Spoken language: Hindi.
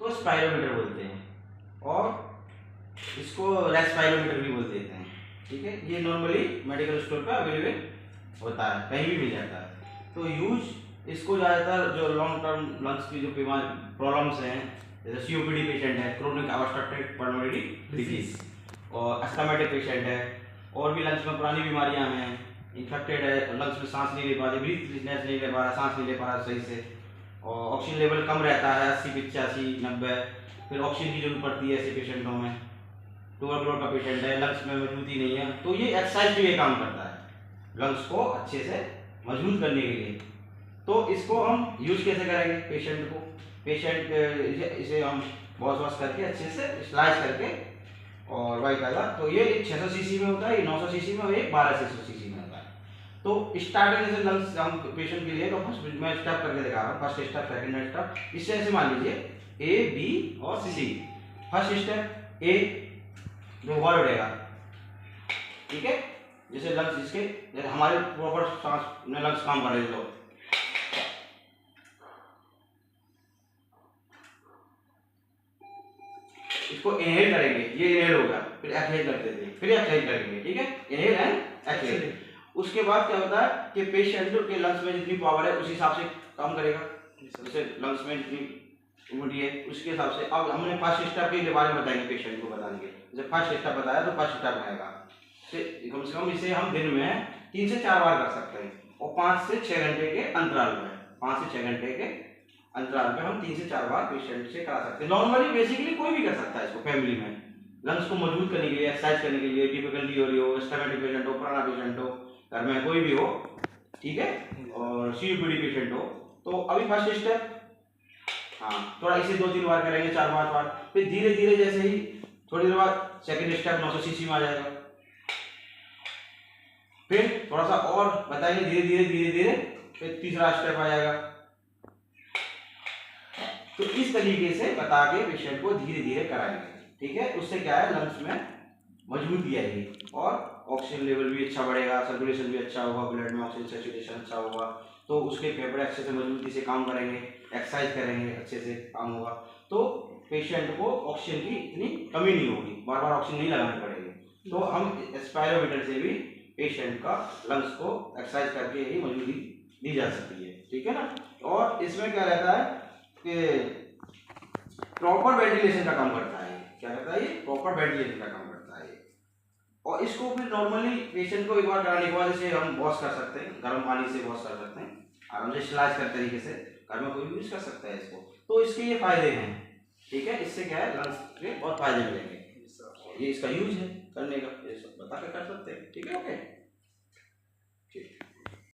तो स्पायरोमीटर बोलते हैं, और इसको रेस्पायरोमीटर भी बोल देते हैं। ठीक है, ये नॉर्मली मेडिकल स्टोर पर अवेलेबल होता है, कहीं भी मिल जाता है। तो यूज इसको ज़्यादातर जो लॉन्ग टर्म लंग्स की जो बीमारी प्रॉब्लम्स हैं, जैसे सीओपीडी पेशेंट है, क्रोनिक ऑब्स्ट्रक्टिव पल्मोनरी डिजीज, और अस्थमेटिक पेशेंट है, और भी लंग्स में पुरानी बीमारियां हैं, इन्फेक्टेड है, लंग्स में सांस नहीं ले पा रहे, ब्रीथनेस नहीं ले पा रहा, सांस नहीं ले पा रहा सही से, और ऑक्सीजन लेवल कम रहता है 80 85 90, फिर ऑक्सीजन की जरूरत पड़ती है ऐसे पेशेंटों में। ट्यूबरकुलोसिस का पेशेंट है, लंग्स में मजबूती नहीं है, तो ये एक्सरसाइज भी ये काम करता है लंग्स को अच्छे से मजबूत करने के लिए। तो इसको हम यूज कैसे करेंगे, पेशेंट इसे हम वॉश करके अच्छे से स्लाइस करके, और वाई पहला तो ये 600 सीसी में होता है, ये 900 सीसी में, और ये 1200 सीसी में होता है। तो स्टार्टिंग से लंग्स हम पेशेंट के लिए तो फर्स्ट मैं स्टेप करके दिखा रहा हूँ, फर्स्ट स्टेप सेकंड स्टेप। इससे ऐसे मान लीजिए ए बी और सी। फर्स्ट स्टेप ए जो वॉल उड़ेगा, ठीक है, जैसे लंग्स जिसके जैसे हमारे प्रॉपर सांस में लंग्स काम कर रहे हैं, इसको इनहेल करेंगे, ये इनहेल होगा, फिर एक्सहेल करते थे, फिर एक्सहेल करेंगे। ठीक है, इनहेल एंड एक्सहेल। उसके बाद क्या होता है कि पेशेंट के लंग्स में जितनी पावर है उस हिसाब से काम करेगा, जैसे लंग्स में जितनी ह्यूमिडिटी है उसके हिसाब से। अब हमने फर्स्ट स्टेप के बारे में बताएंगे, पेशेंट को बताएंगे, जैसे फर्स्ट स्टेप बताया तो फर्स्ट स्टेप आएगा कम से कम इसे हम दिन में 3 से 4 बार कर सकते हैं, और 5 से 6 घंटे के अंतराल में, 5 से 6 घंटे के अंतराल में हम 3 से 4 बार पेशेंट से करा सकते हैं। नॉर्मली बेसिकली कोई भी कर सकता है इसको फैमिली में, लंग्स को मजबूत करने के लिए, एक्सरसाइज करने के लिए, डिफिकल्टी हो रही हो, एस्थमेटिक पेशेंट हो, पुराना पेशेंट हो, घर में कोई भी हो, ठीक है, और सीओपीडी पेशेंट हो। तो अभी फर्स्ट स्टेप, हाँ थोड़ा इसे 2-3 बार करेंगे, 4-5 बार, फिर धीरे धीरे जैसे ही थोड़ी देर बाद सेकंड स्टेप 900 सीसी में आ जाएगा, फिर थोड़ा सा और बताएंगे धीरे धीरे, फिर तीसरा स्टेप आ जाएगा। तो इस तरीके से बता के पेशेंट को धीरे धीरे कराएंगे। ठीक है, उससे क्या है लंग्स में मजबूती आएगी, और ऑक्सीजन लेवल भी अच्छा बढ़ेगा, सर्कुलेशन भी अच्छा होगा, ब्लड में ऑक्सीजन सैचुरेशन अच्छा होगा, तो उसके फेफड़े अच्छे से मजबूती से काम करेंगे, एक्सरसाइज करेंगे, अच्छे से काम होगा, तो पेशेंट को ऑक्सीजन की इतनी कमी नहीं होगी, बार बार ऑक्सीजन नहीं लगानी पड़ेगी। तो हम स्पायरोमीटर से भी पेशेंट का लंग्स को एक्सरसाइज करके ही मजबूती दी जा सकती है। ठीक है ना, और इसमें क्या रहता है कि प्रॉपर वेंटिलेशन का काम करता है। क्या रहता है ये, प्रॉपर वेंटिलेशन का काम करता है। और इसको फिर नॉर्मली पेशेंट को एक बार कराने के बाद जैसे हम वॉश कर सकते हैं, गर्म पानी से वॉश कर सकते हैं, आराम से स्लाइस कर तरीके से, घर में कोई भी यूज कर सकता है इसको। तो इसके ये फायदे हैं। ठीक है, इससे क्या है लंग्स के बहुत फायदे मिलेंगे, ये इसका यूज है करने का, ये सब बता के कर सकते हैं। ठीक है, ओके।